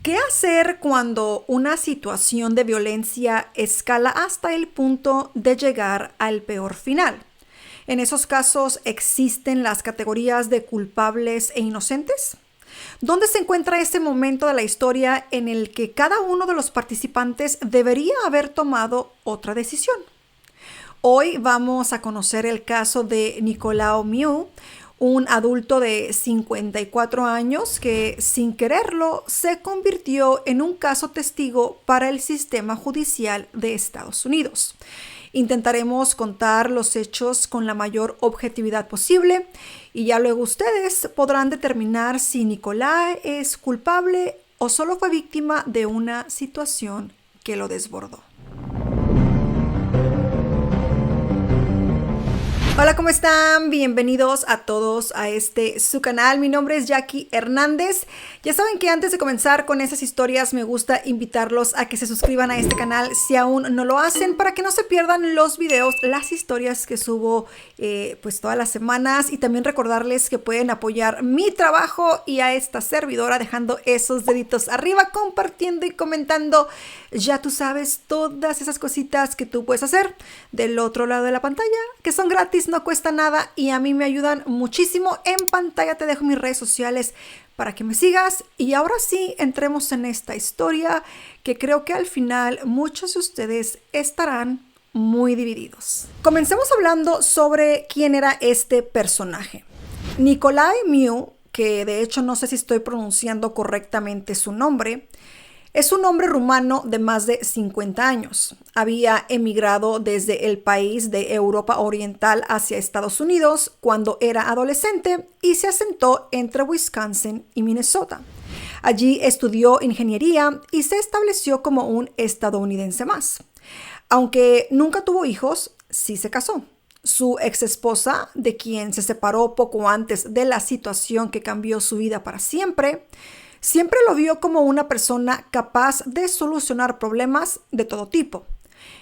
¿Qué hacer cuando una situación de violencia escala hasta el punto de llegar al peor final? En esos casos, ¿existen las categorías de culpables e inocentes? ¿Dónde se encuentra ese momento de la historia en el que cada uno de los participantes debería haber tomado otra decisión? Hoy vamos a conocer el caso de Nicolae Miu, un adulto de 54 años que, sin quererlo, se convirtió en un caso testigo para el sistema judicial de Estados Unidos. Intentaremos contar los hechos con la mayor objetividad posible y ya luego ustedes podrán determinar si Nicolae es culpable o solo fue víctima de una situación que lo desbordó. Hola, ¿cómo están? Bienvenidos a todos a su canal. Mi nombre es Jackie Hernández. Ya saben que antes de comenzar con esas historias me gusta invitarlos a que se suscriban a este canal si aún no lo hacen, para que no se pierdan los videos, las historias que subo pues todas las semanas, y también recordarles que pueden apoyar mi trabajo y a esta servidora dejando esos deditos arriba, compartiendo y comentando. Ya tú sabes, todas esas cositas que tú puedes hacer del otro lado de la pantalla, que son gratis, no cuesta nada y a mí me ayudan muchísimo. En pantalla te dejo mis redes sociales para que me sigas. Y ahora sí, entremos en esta historia que creo que al final muchos de ustedes estarán muy divididos. Comencemos hablando sobre quién era este personaje. Nicolae Miu, que de hecho no sé si estoy pronunciando correctamente su nombre, es un hombre rumano de más de 50 años. Había emigrado desde el país de Europa Oriental hacia Estados Unidos cuando era adolescente y se asentó entre Wisconsin y Minnesota. Allí estudió ingeniería y se estableció como un estadounidense más. Aunque nunca tuvo hijos, sí se casó. Su ex esposa, de quien se separó poco antes de la situación que cambió su vida para siempre, siempre lo vio como una persona capaz de solucionar problemas de todo tipo.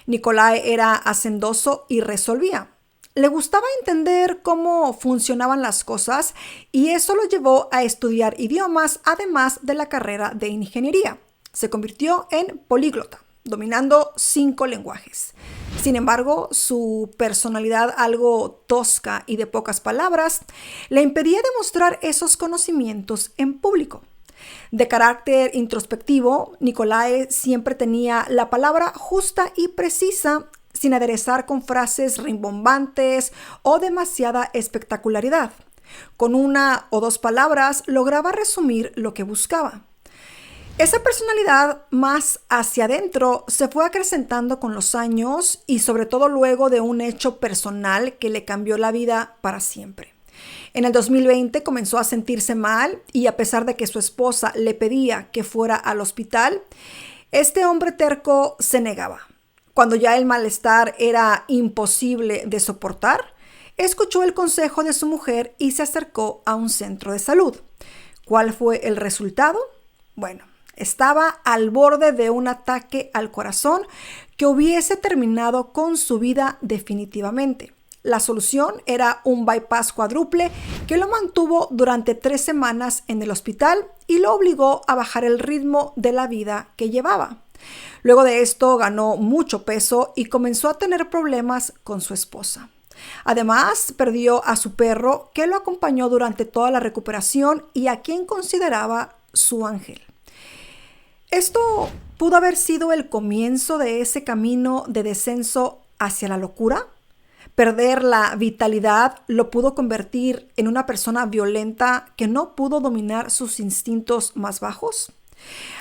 Nicolae era hacendoso y resolvía. Le gustaba entender cómo funcionaban las cosas y eso lo llevó a estudiar idiomas, además de la carrera de ingeniería. Se convirtió en políglota, dominando 5 lenguajes. Sin embargo, su personalidad algo tosca y de pocas palabras le impedía demostrar esos conocimientos en público. De carácter introspectivo, Nicolae siempre tenía la palabra justa y precisa, sin aderezar con frases rimbombantes o demasiada espectacularidad. Con 1 o 2 palabras lograba resumir lo que buscaba. Esa personalidad más hacia adentro se fue acrecentando con los años y sobre todo luego de un hecho personal que le cambió la vida para siempre. En el 2020 comenzó a sentirse mal y a pesar de que su esposa le pedía que fuera al hospital, este hombre terco se negaba. Cuando ya el malestar era imposible de soportar, escuchó el consejo de su mujer y se acercó a un centro de salud. ¿Cuál fue el resultado? Bueno, estaba al borde de un ataque al corazón que hubiese terminado con su vida definitivamente. La solución era un bypass cuádruple que lo mantuvo durante 3 semanas en el hospital y lo obligó a bajar el ritmo de la vida que llevaba. Luego de esto ganó mucho peso y comenzó a tener problemas con su esposa. Además, perdió a su perro que lo acompañó durante toda la recuperación y a quien consideraba su ángel. ¿Esto pudo haber sido el comienzo de ese camino de descenso hacia la locura? Perder la vitalidad lo pudo convertir en una persona violenta que no pudo dominar sus instintos más bajos.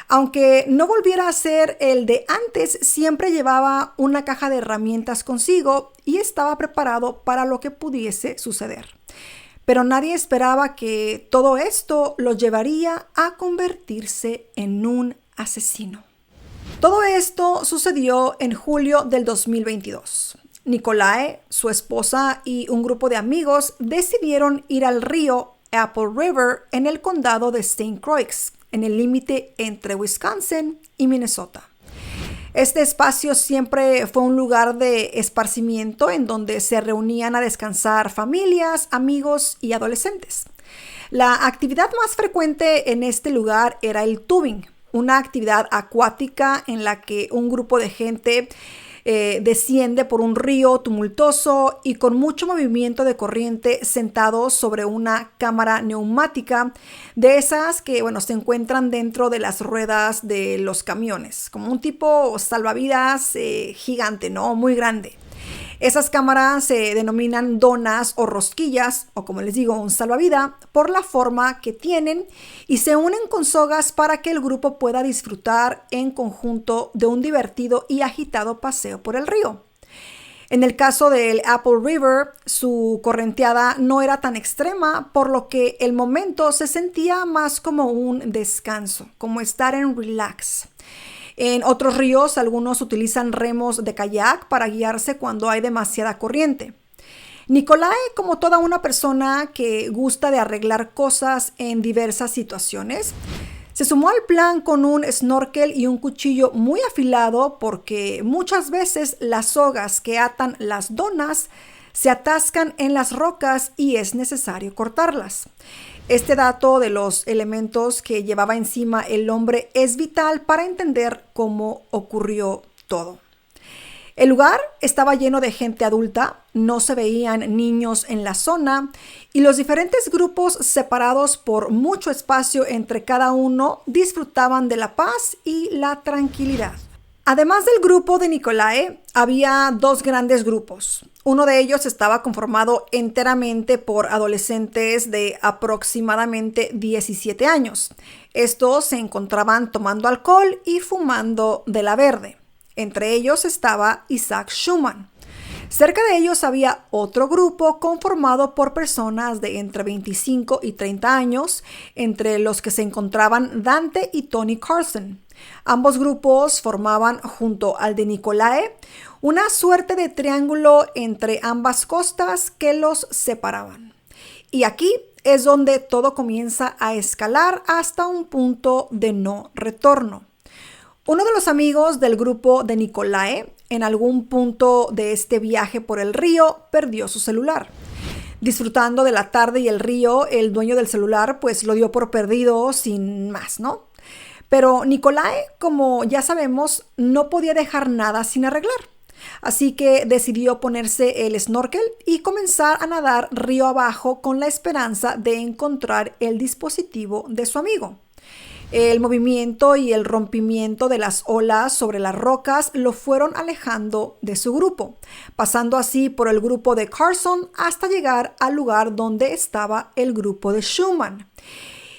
Aunque no volviera a ser el de antes, siempre llevaba una caja de herramientas consigo y estaba preparado para lo que pudiese suceder. Pero nadie esperaba que todo esto lo llevaría a convertirse en un asesino. Todo esto sucedió en julio del 2022. Nicolae, su esposa y un grupo de amigos decidieron ir al río Apple River en el condado de St. Croix, en el límite entre Wisconsin y Minnesota. Este espacio siempre fue un lugar de esparcimiento en donde se reunían a descansar familias, amigos y adolescentes. La actividad más frecuente en este lugar era el tubing, una actividad acuática en la que un grupo de gente desciende por un río tumultuoso y con mucho movimiento de corriente sentados sobre una cámara neumática de esas que, bueno, se encuentran dentro de las ruedas de los camiones, como un tipo salvavidas gigante, ¿no? Muy grande. Esas cámaras se denominan donas o rosquillas, o como les digo, un salvavidas, por la forma que tienen y se unen con sogas para que el grupo pueda disfrutar en conjunto de un divertido y agitado paseo por el río. En el caso del Apple River, su correnteada no era tan extrema, por lo que el momento se sentía más como un descanso, como estar en relax. En otros ríos, algunos utilizan remos de kayak para guiarse cuando hay demasiada corriente. Nicolai, como toda una persona que gusta de arreglar cosas en diversas situaciones, se sumó al plan con un snorkel y un cuchillo muy afilado porque muchas veces las sogas que atan las donas se atascan en las rocas y es necesario cortarlas. Este dato de los elementos que llevaba encima el hombre es vital para entender cómo ocurrió todo. El lugar estaba lleno de gente adulta, no se veían niños en la zona y los diferentes grupos separados por mucho espacio entre cada uno disfrutaban de la paz y la tranquilidad. Además del grupo de Nicolai, había dos grandes grupos. Uno de ellos estaba conformado enteramente por adolescentes de aproximadamente 17 años. Estos se encontraban tomando alcohol y fumando de la verde. Entre ellos estaba Isaac Schumann. Cerca de ellos había otro grupo conformado por personas de entre 25 y 30 años, entre los que se encontraban Dante y Tony Carson. Ambos grupos formaban, junto al de Nicolai, una suerte de triángulo entre ambas costas que los separaban. Y aquí es donde todo comienza a escalar hasta un punto de no retorno. Uno de los amigos del grupo de Nicolai, en algún punto de este viaje por el río, perdió su celular. Disfrutando de la tarde y el río, el dueño del celular pues lo dio por perdido sin más, ¿no? Pero Nicolai, como ya sabemos, no podía dejar nada sin arreglar. Así que decidió ponerse el snorkel y comenzar a nadar río abajo con la esperanza de encontrar el dispositivo de su amigo. El movimiento y el rompimiento de las olas sobre las rocas lo fueron alejando de su grupo, pasando así por el grupo de Carson hasta llegar al lugar donde estaba el grupo de Schumann.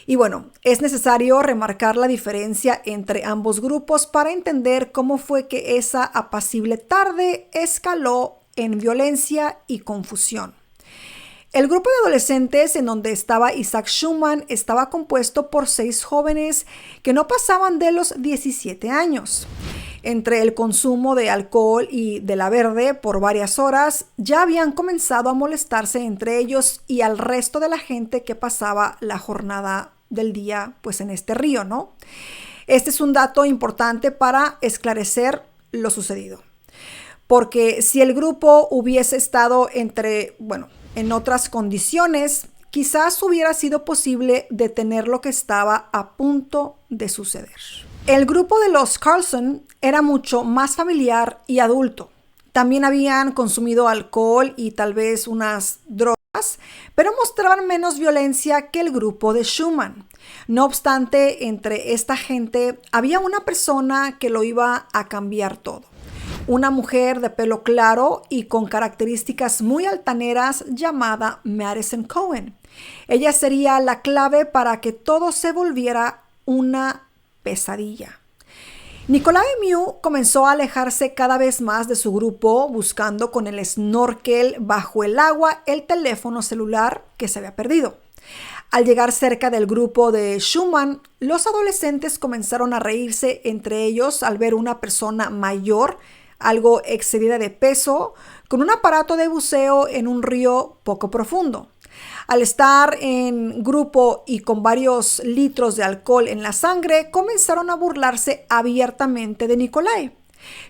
Y bueno, es necesario remarcar la diferencia entre ambos grupos para entender cómo fue que esa apacible tarde escaló en violencia y confusión. El grupo de adolescentes en donde estaba Isaac Schumann estaba compuesto por 6 jóvenes que no pasaban de los 17 años. Entre el consumo de alcohol y de la verde por varias horas, ya habían comenzado a molestarse entre ellos y al resto de la gente que pasaba la jornada del día pues en este río, ¿no? Este es un dato importante para esclarecer lo sucedido. Porque si el grupo hubiese estado en otras condiciones, quizás hubiera sido posible detener lo que estaba a punto de suceder. El grupo de los Carlson era mucho más familiar y adulto. También habían consumido alcohol y tal vez unas drogas, pero mostraban menos violencia que el grupo de Schumann. No obstante, entre esta gente había una persona que lo iba a cambiar todo. Una mujer de pelo claro y con características muy altaneras llamada Madison Cohen. Ella sería la clave para que todo se volviera una pesadilla. Nicolai Mew comenzó a alejarse cada vez más de su grupo, buscando con el snorkel bajo el agua el teléfono celular que se había perdido. Al llegar cerca del grupo de Schumann, los adolescentes comenzaron a reírse entre ellos al ver una persona mayor, algo excedida de peso, con un aparato de buceo en un río poco profundo. Al estar en grupo y con varios litros de alcohol en la sangre, comenzaron a burlarse abiertamente de Nicolai.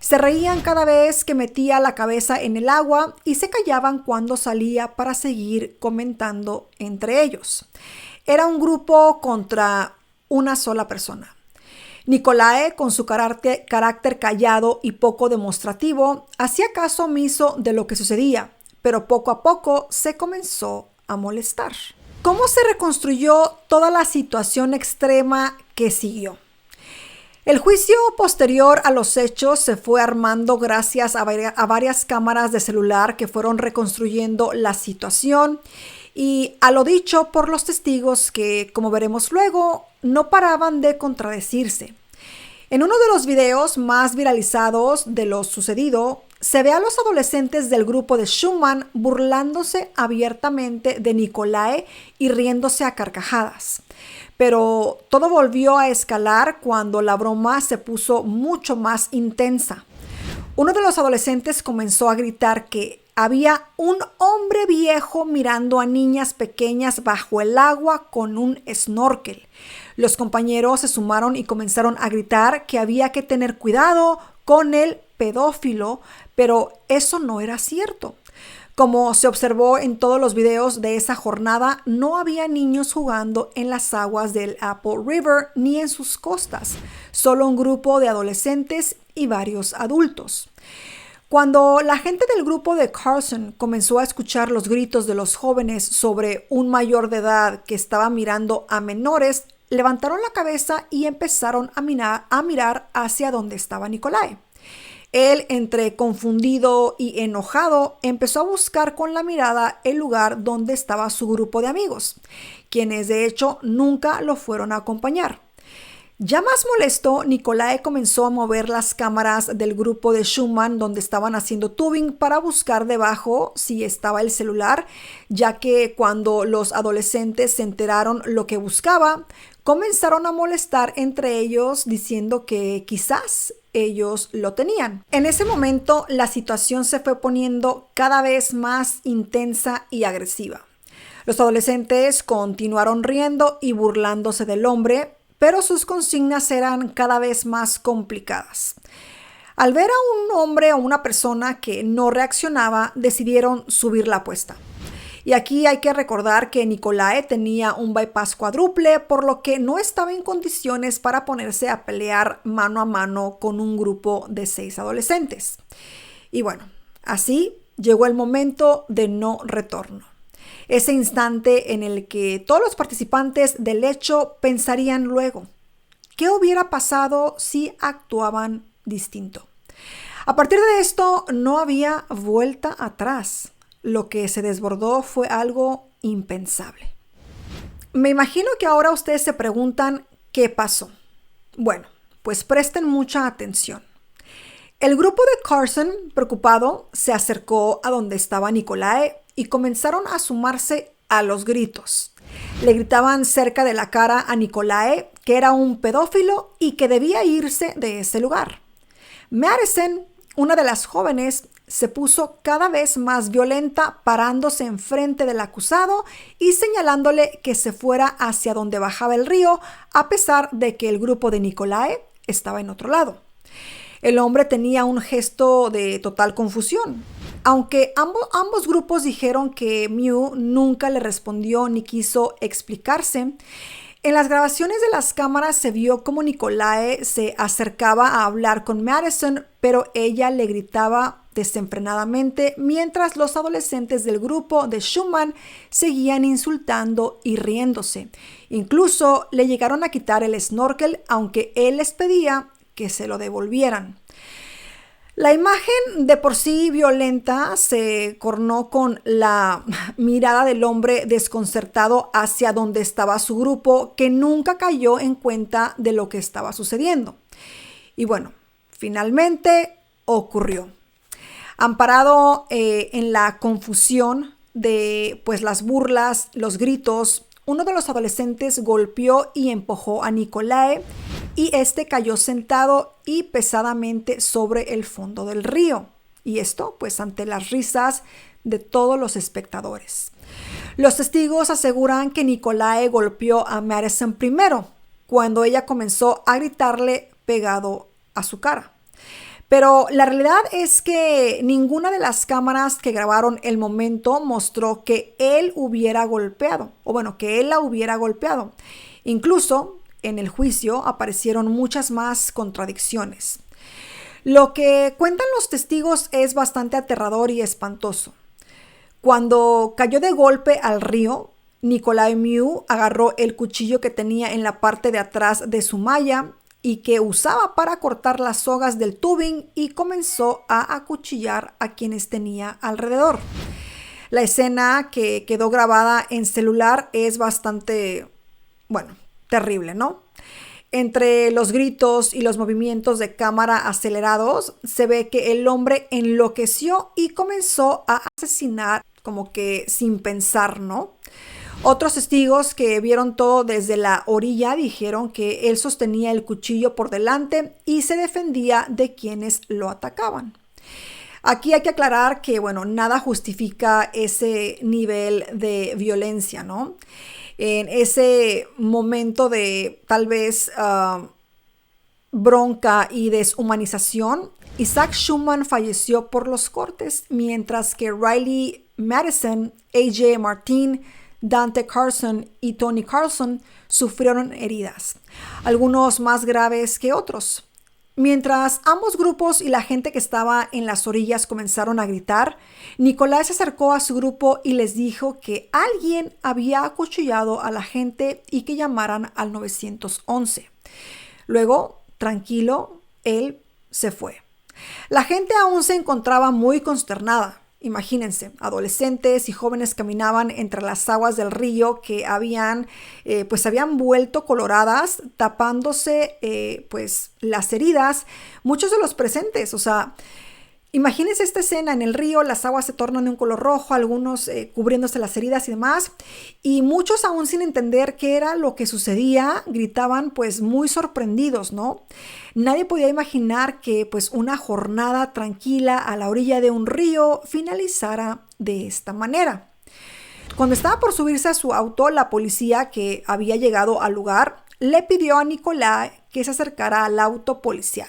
Se reían cada vez que metía la cabeza en el agua y se callaban cuando salía para seguir comentando entre ellos. Era un grupo contra una sola persona. Nicolae, con su carácter callado y poco demostrativo, hacía caso omiso de lo que sucedía, pero poco a poco se comenzó a molestar. ¿Cómo se reconstruyó toda la situación extrema que siguió? El juicio posterior a los hechos se fue armando gracias a varias cámaras de celular que fueron reconstruyendo la situación y a lo dicho por los testigos que, como veremos luego, no paraban de contradecirse. En uno de los videos más viralizados de lo sucedido, se ve a los adolescentes del grupo de Schumann burlándose abiertamente de Nicolae y riéndose a carcajadas. Pero todo volvió a escalar cuando la broma se puso mucho más intensa. Uno de los adolescentes comenzó a gritar que había un hombre viejo mirando a niñas pequeñas bajo el agua con un snorkel. Los compañeros se sumaron y comenzaron a gritar que había que tener cuidado con el pedófilo, pero eso no era cierto. Como se observó en todos los videos de esa jornada, no había niños jugando en las aguas del Apple River ni en sus costas, solo un grupo de adolescentes y varios adultos. Cuando la gente del grupo de Carson comenzó a escuchar los gritos de los jóvenes sobre un mayor de edad que estaba mirando a menores, levantaron la cabeza y empezaron a mirar hacia donde estaba Nicolae. Él, entre confundido y enojado, empezó a buscar con la mirada el lugar donde estaba su grupo de amigos, quienes de hecho nunca lo fueron a acompañar. Ya más molesto, Nicolae comenzó a mover las cámaras del grupo de Schumann donde estaban haciendo tubing para buscar debajo si estaba el celular, ya que cuando los adolescentes se enteraron lo que buscaba, comenzaron a molestar entre ellos diciendo que quizás ellos lo tenían. En ese momento, la situación se fue poniendo cada vez más intensa y agresiva. Los adolescentes continuaron riendo y burlándose del hombre, pero sus consignas eran cada vez más complicadas. Al ver a un hombre o una persona que no reaccionaba, decidieron subir la apuesta. Y aquí hay que recordar que Nicolae tenía un bypass cuádruple, por lo que no estaba en condiciones para ponerse a pelear mano a mano con un grupo de 6 adolescentes. Y bueno, así llegó el momento de no retorno. Ese instante en el que todos los participantes del hecho pensarían luego, ¿qué hubiera pasado si actuaban distinto? A partir de esto no había vuelta atrás. Lo que se desbordó fue algo impensable. Me imagino que ahora ustedes se preguntan ¿qué pasó? Bueno, pues presten mucha atención. El grupo de Carson, preocupado, se acercó a donde estaba Nicolae y comenzaron a sumarse a los gritos. Le gritaban cerca de la cara a Nicolae que era un pedófilo y que debía irse de ese lugar. Madison, una de las jóvenes, se puso cada vez más violenta, parándose enfrente del acusado y señalándole que se fuera hacia donde bajaba el río, a pesar de que el grupo de Nicolae estaba en otro lado. El hombre tenía un gesto de total confusión. Aunque ambos grupos dijeron que Mew nunca le respondió ni quiso explicarse, en las grabaciones de las cámaras se vio cómo Nicolae se acercaba a hablar con Madison, pero ella le gritaba desenfrenadamente mientras los adolescentes del grupo de Schumann seguían insultando y riéndose. Incluso le llegaron a quitar el snorkel, aunque él les pedía que se lo devolvieran. La imagen de por sí violenta se coronó con la mirada del hombre desconcertado hacia donde estaba su grupo, que nunca cayó en cuenta de lo que estaba sucediendo. Y bueno, finalmente ocurrió. Amparado en la confusión de las burlas, los gritos, uno de los adolescentes golpeó y empujó a Nicolae y este cayó sentado y pesadamente sobre el fondo del río. Y esto ante las risas de todos los espectadores. Los testigos aseguran que Nicolae golpeó a Madison primero, cuando ella comenzó a gritarle pegado a su cara. Pero la realidad es que ninguna de las cámaras que grabaron el momento mostró que él hubiera golpeado, que él la hubiera golpeado. Incluso en el juicio aparecieron muchas más contradicciones. Lo que cuentan los testigos es bastante aterrador y espantoso. Cuando cayó de golpe al río, Nikolai Mew agarró el cuchillo que tenía en la parte de atrás de su malla y que usaba para cortar las sogas del tubing y comenzó a acuchillar a quienes tenía alrededor. La escena que quedó grabada en celular es bastante, terrible, ¿no? Entre los gritos y los movimientos de cámara acelerados, se ve que el hombre enloqueció y comenzó a asesinar como que sin pensar, ¿no? Otros testigos que vieron todo desde la orilla dijeron que él sostenía el cuchillo por delante y se defendía de quienes lo atacaban. Aquí hay que aclarar que, nada justifica ese nivel de violencia, ¿no? En ese momento de tal vez bronca y deshumanización, Isaac Schumann falleció por los cortes, mientras que Riley Madison, A.J. Martin, Dante Carson y Tony Carlson sufrieron heridas, algunos más graves que otros. Mientras ambos grupos y la gente que estaba en las orillas comenzaron a gritar, Nikolai se acercó a su grupo y les dijo que alguien había acuchillado a la gente y que llamaran al 911. Luego, tranquilo, él se fue. La gente aún se encontraba muy consternada. Imagínense, adolescentes y jóvenes caminaban entre las aguas del río que habían vuelto coloradas, tapándose las heridas. Muchos de los presentes, imagínense esta escena en el río, las aguas se tornan de un color rojo, algunos cubriéndose las heridas y demás, y muchos aún sin entender qué era lo que sucedía, gritaban muy sorprendidos, ¿no? Nadie podía imaginar que una jornada tranquila a la orilla de un río finalizara de esta manera. Cuando estaba por subirse a su auto, la policía que había llegado al lugar le pidió a Nikolai que se acercara al auto policial.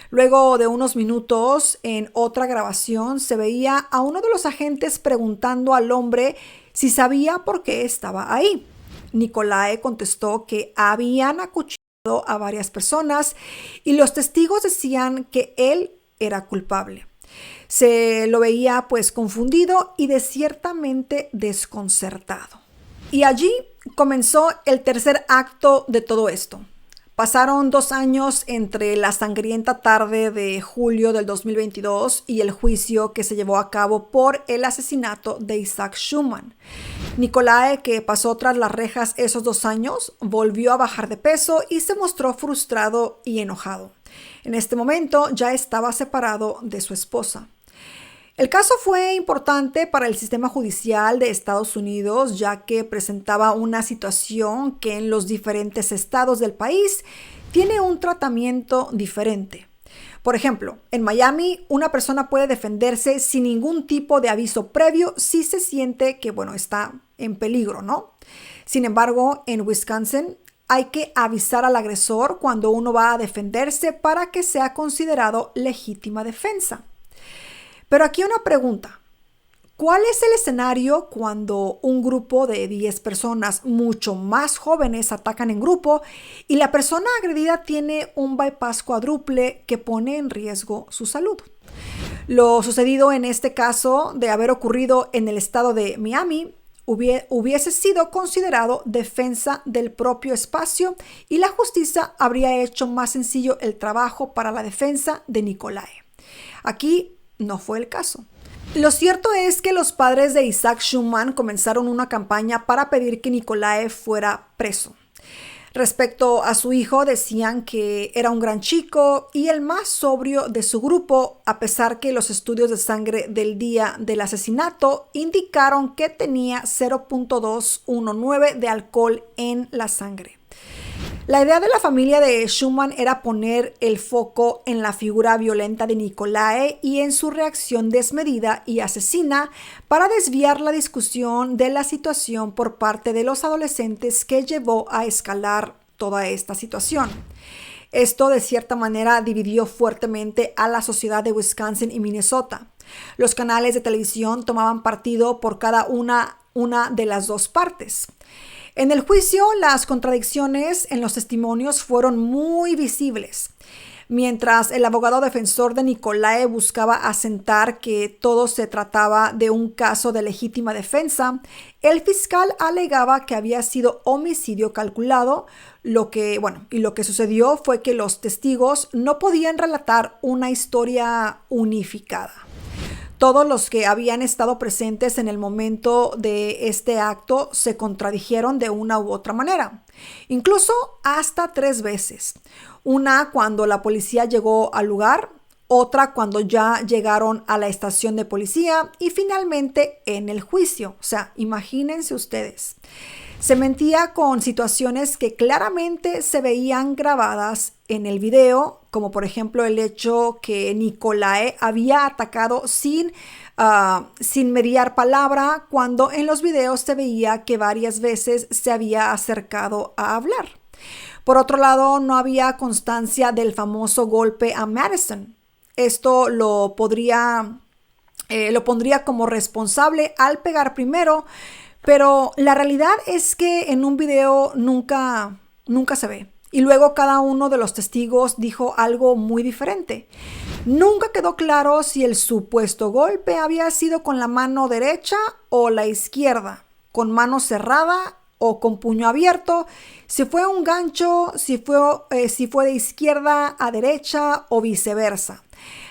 Luego de unos minutos, en otra grabación, se veía a uno de los agentes preguntando al hombre si sabía por qué estaba ahí. Nikolai contestó que habían acuchillado a varias personas y los testigos decían que él era culpable. Se lo veía confundido y ciertamente desconcertado. Y allí comenzó el tercer acto de todo esto. Pasaron 2 años entre la sangrienta tarde de julio del 2022 y el juicio que se llevó a cabo por el asesinato de Isaac Schumann. Nikolai, que pasó tras las rejas esos 2 años, volvió a bajar de peso y se mostró frustrado y enojado. En este momento ya estaba separado de su esposa. El caso fue importante para el sistema judicial de Estados Unidos, ya que presentaba una situación que en los diferentes estados del país tiene un tratamiento diferente. Por ejemplo, en Miami, una persona puede defenderse sin ningún tipo de aviso previo si se siente que, está en peligro, ¿no? Sin embargo, en Wisconsin hay que avisar al agresor cuando uno va a defenderse para que sea considerado legítima defensa. Pero aquí una pregunta. ¿Cuál es el escenario cuando un grupo de 10 personas mucho más jóvenes atacan en grupo y la persona agredida tiene un bypass cuádruple que pone en riesgo su salud? Lo sucedido en este caso, de haber ocurrido en el estado de Miami, hubiese sido considerado defensa del propio espacio y la justicia habría hecho más sencillo el trabajo para la defensa de Nikolai. Aquí no fue el caso. Lo cierto es que los padres de Isaac Schumann comenzaron una campaña para pedir que Nikolai fuera preso. Respecto a su hijo, decían que era un gran chico y el más sobrio de su grupo, a pesar que los estudios de sangre del día del asesinato indicaron que tenía 0.219 de alcohol en la sangre. La idea de la familia de Schumann era poner el foco en la figura violenta de Nikolai y en su reacción desmedida y asesina para desviar la discusión de la situación por parte de los adolescentes que llevó a escalar toda esta situación. Esto de cierta manera dividió fuertemente a la sociedad de Wisconsin y Minnesota. Los canales de televisión tomaban partido por cada una de las dos partes. En el juicio, las contradicciones en los testimonios fueron muy visibles. Mientras el abogado defensor de Nicolae buscaba asentar que todo se trataba de un caso de legítima defensa, el fiscal alegaba que había sido homicidio calculado. Lo que sucedió fue que los testigos no podían relatar una historia unificada. Todos los que habían estado presentes en el momento de este acto se contradijeron de una u otra manera, incluso hasta 3 veces. Una cuando la policía llegó al lugar, otra cuando ya llegaron a la estación de policía y finalmente en el juicio. O sea, imagínense ustedes. Se mentía con situaciones que claramente se veían grabadas en el video, como por ejemplo el hecho que Nicolae había atacado sin mediar palabra, cuando en los videos se veía que varias veces se había acercado a hablar. Por otro lado, no había constancia del famoso golpe a Madison. Esto lo pondría como responsable al pegar primero, pero la realidad es que en un video nunca se ve. Y luego cada uno de los testigos dijo algo muy diferente. Nunca quedó claro si el supuesto golpe había sido con la mano derecha o la izquierda, con mano cerrada o con puño abierto, si fue un gancho, si fue de izquierda a derecha o viceversa.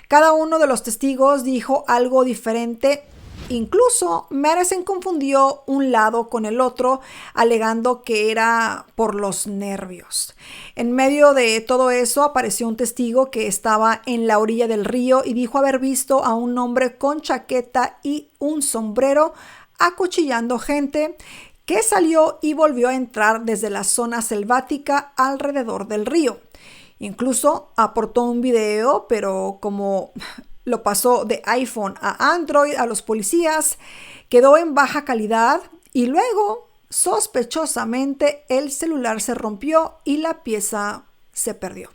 Cada uno de los testigos dijo algo diferente. Incluso Madison confundió un lado con el otro, alegando que era por los nervios. En medio de todo eso apareció un testigo que estaba en la orilla del río y dijo haber visto a un hombre con chaqueta y un sombrero acuchillando gente, que salió y volvió a entrar desde la zona selvática alrededor del río. Incluso aportó un video, pero como lo pasó de iPhone a Android a los policías, quedó en baja calidad y luego, sospechosamente, el celular se rompió y la pieza se perdió.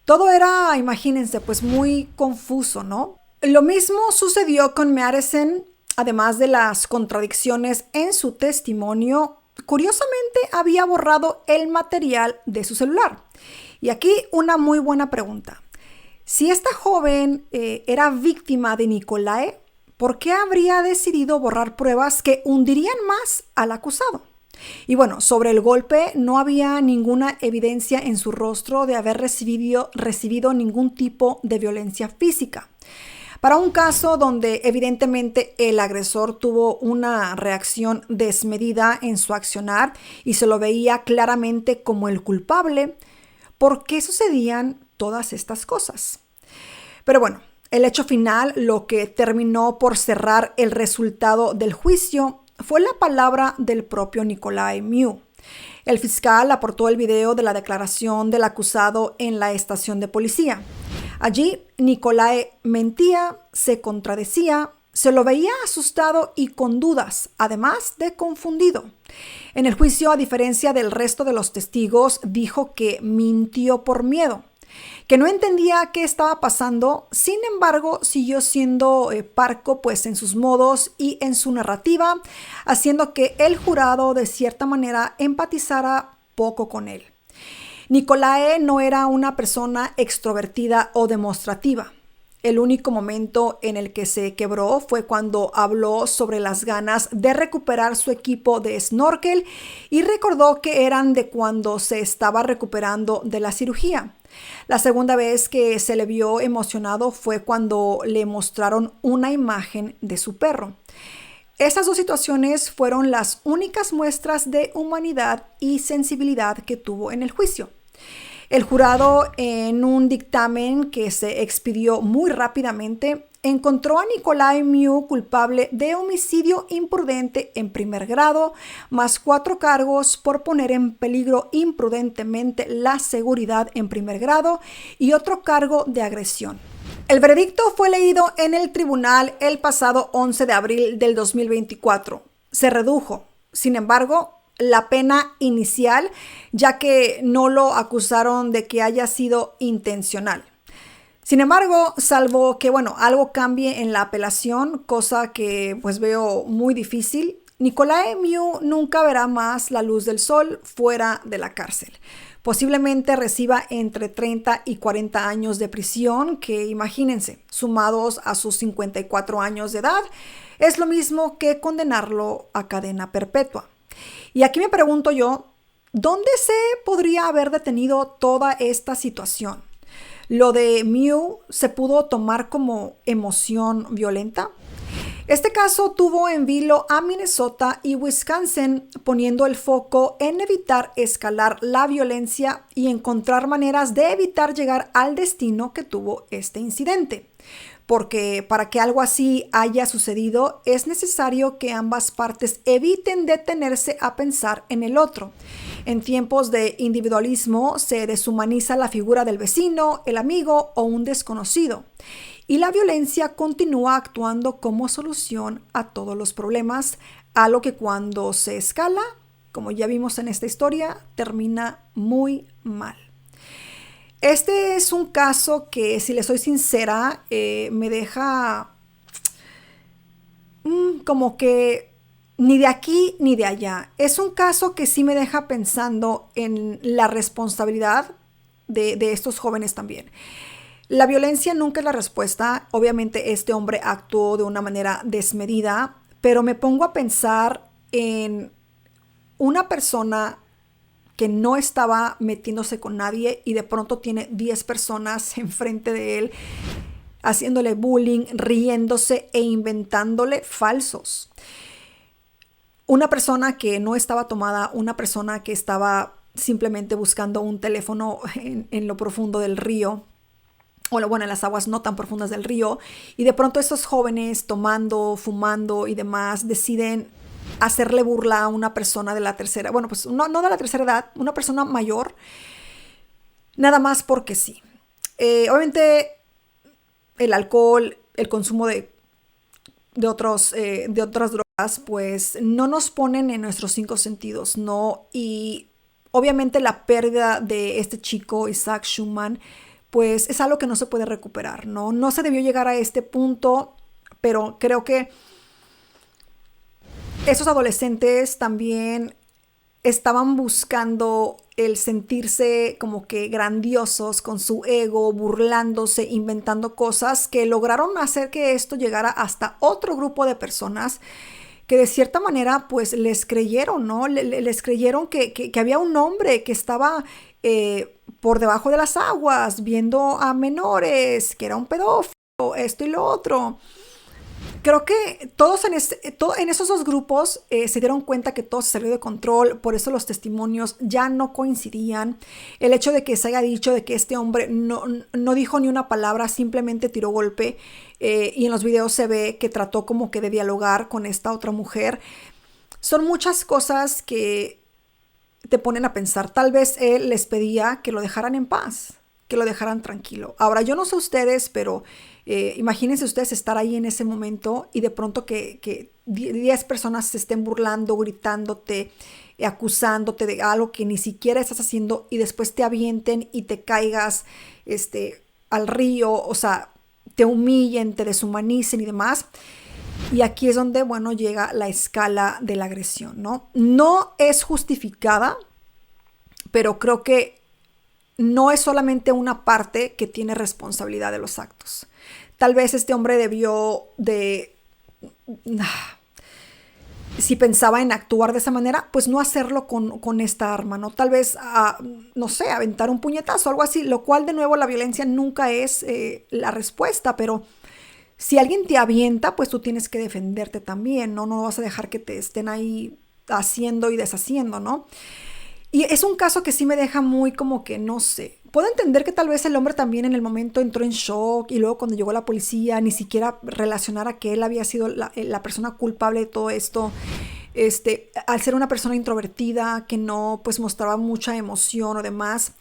Todo era, imagínense, pues muy confuso, ¿no? Lo mismo sucedió con Madison. Además de las contradicciones en su testimonio, curiosamente había borrado el material de su celular. Y aquí una muy buena pregunta. Si esta joven era víctima de Nicolae, ¿por qué habría decidido borrar pruebas que hundirían más al acusado? Y bueno, sobre el golpe no había ninguna evidencia en su rostro de haber recibido ningún tipo de violencia física. Para un caso donde evidentemente el agresor tuvo una reacción desmedida en su accionar y se lo veía claramente como el culpable, ¿por qué sucedían todas estas cosas? Pero bueno, el hecho final, lo que terminó por cerrar el resultado del juicio, fue la palabra del propio Nicolae Miu. El fiscal aportó el video de la declaración del acusado en la estación de policía. Allí, Nicolae mentía, se contradecía, se lo veía asustado y con dudas, además de confundido. En el juicio, a diferencia del resto de los testigos, dijo que mintió por miedo, que no entendía qué estaba pasando. Sin embargo, siguió siendo parco pues en sus modos y en su narrativa, haciendo que el jurado de cierta manera empatizara poco con él. Nicolae no era una persona extrovertida o demostrativa. El único momento en el que se quebró fue cuando habló sobre las ganas de recuperar su equipo de snorkel y recordó que eran de cuando se estaba recuperando de la cirugía. La segunda vez que se le vio emocionado fue cuando le mostraron una imagen de su perro. Estas 2 situaciones fueron las únicas muestras de humanidad y sensibilidad que tuvo en el juicio. El jurado, en un dictamen que se expidió muy rápidamente, encontró a Nicolae Miu culpable de homicidio imprudente en primer grado, más 4 cargos por poner en peligro imprudentemente la seguridad en primer grado y otro cargo de agresión. El veredicto fue leído en el tribunal el pasado 11 de abril del 2024. Se redujo, sin embargo, la pena inicial, ya que no lo acusaron de que haya sido intencional. Sin embargo, salvo que, algo cambie en la apelación, cosa que pues veo muy difícil, Nicolae Miu nunca verá más la luz del sol fuera de la cárcel. Posiblemente reciba entre 30 y 40 años de prisión, que imagínense, sumados a sus 54 años de edad, es lo mismo que condenarlo a cadena perpetua. Y aquí me pregunto yo, ¿dónde se podría haber detenido toda esta situación? ¿Lo de Miu se pudo tomar como emoción violenta? Este caso tuvo en vilo a Minnesota y Wisconsin, poniendo el foco en evitar escalar la violencia y encontrar maneras de evitar llegar al destino que tuvo este incidente. Porque para que algo así haya sucedido, es necesario que ambas partes eviten detenerse a pensar en el otro. En tiempos de individualismo se deshumaniza la figura del vecino, el amigo o un desconocido. Y la violencia continúa actuando como solución a todos los problemas, algo que cuando se escala, como ya vimos en esta historia, termina muy mal. Este es un caso que, si le soy sincera, me deja como que ni de aquí ni de allá. Es un caso que sí me deja pensando en la responsabilidad de estos jóvenes también. La violencia nunca es la respuesta. Obviamente este hombre actuó de una manera desmedida, pero me pongo a pensar en una persona que no estaba metiéndose con nadie y de pronto tiene 10 personas enfrente de él haciéndole bullying, riéndose e inventándole falsos. Una persona que no estaba tomada, una persona que estaba simplemente buscando un teléfono en lo profundo del río, o bueno, en las aguas no tan profundas del río, y de pronto esos jóvenes tomando, fumando y demás deciden hacerle burla a una persona de la tercera, bueno, pues no de la tercera edad, una persona mayor, nada más porque sí. Obviamente el alcohol, el consumo de otras drogas, pues no nos ponen en nuestros 5 sentidos, ¿no? Y obviamente la pérdida de este chico, Isaac Schumann, pues es algo que no se puede recuperar, ¿no? No se debió llegar a este punto, pero creo que esos adolescentes también estaban buscando el sentirse como que grandiosos con su ego, burlándose, inventando cosas que lograron hacer que esto llegara hasta otro grupo de personas que de cierta manera pues les creyeron, ¿no? Les creyeron que había un hombre que estaba por debajo de las aguas viendo a menores, que era un pedófilo, esto y lo otro. Creo que todos en esos dos grupos se dieron cuenta que todo se salió de control, por eso los testimonios ya no coincidían. El hecho de que se haya dicho de que este hombre no dijo ni una palabra, simplemente tiró golpe, y en los videos se ve que trató como que de dialogar con esta otra mujer. Son muchas cosas que te ponen a pensar. Tal vez él les pedía que lo dejaran en paz, que lo dejaran tranquilo. Ahora, yo no sé ustedes, pero imagínense ustedes estar ahí en ese momento y de pronto que 10 personas se estén burlando, gritándote, acusándote de algo que ni siquiera estás haciendo y después te avienten y te caigas al río, o sea, te humillen, te deshumanicen y demás. Y aquí es donde, bueno, llega la escala de la agresión, ¿no? No es justificada, pero creo que no es solamente una parte que tiene responsabilidad de los actos. Tal vez este hombre debió de, si pensaba en actuar de esa manera, pues no hacerlo con esta arma, ¿no? Tal vez, no sé, aventar un puñetazo, algo así, lo cual de nuevo la violencia nunca es la respuesta, pero si alguien te avienta, pues tú tienes que defenderte también, ¿no? No vas a dejar que te estén ahí haciendo y deshaciendo, ¿no? Y es un caso que sí me deja muy como que, no sé, puedo entender que tal vez el hombre también en el momento entró en shock y luego cuando llegó la policía ni siquiera relacionara que él había sido la persona culpable de todo esto. Al ser una persona introvertida que no pues mostraba mucha emoción o demás,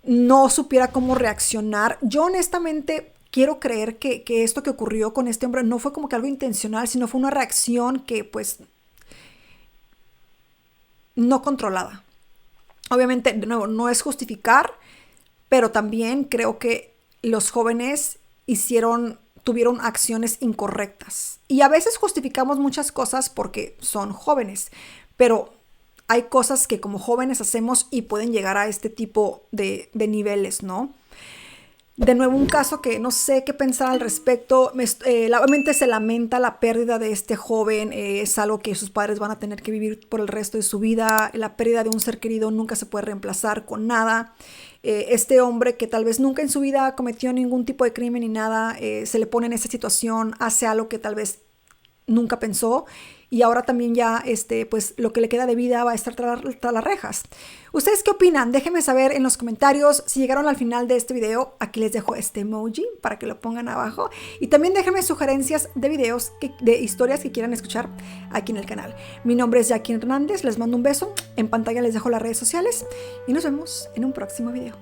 no supiera cómo reaccionar. Yo honestamente quiero creer que esto que ocurrió con este hombre no fue como que algo intencional, sino fue una reacción que pues no controlada. Obviamente, de nuevo, no es justificar, pero también creo que los jóvenes hicieron tuvieron acciones incorrectas. Y a veces justificamos muchas cosas porque son jóvenes, pero hay cosas que como jóvenes hacemos y pueden llegar a este tipo de niveles, ¿no? De nuevo, un caso que no sé qué pensar al respecto. Obviamente se lamenta la pérdida de este joven. Es algo que sus padres van a tener que vivir por el resto de su vida. La pérdida de un ser querido nunca se puede reemplazar con nada. Este hombre que tal vez nunca en su vida cometió ningún tipo de crimen ni nada, se le pone en esa situación, hace algo que tal vez nunca pensó, y ahora también ya pues lo que le queda de vida va a estar tras las rejas. ¿Ustedes qué opinan? Déjenme saber en los comentarios. Si llegaron al final de este video, aquí les dejo este emoji para que lo pongan abajo, y también déjenme sugerencias de videos, de historias que quieran escuchar aquí en el canal. Mi nombre es Jackie Hernández, les mando un beso, en pantalla les dejo las redes sociales y nos vemos en un próximo video.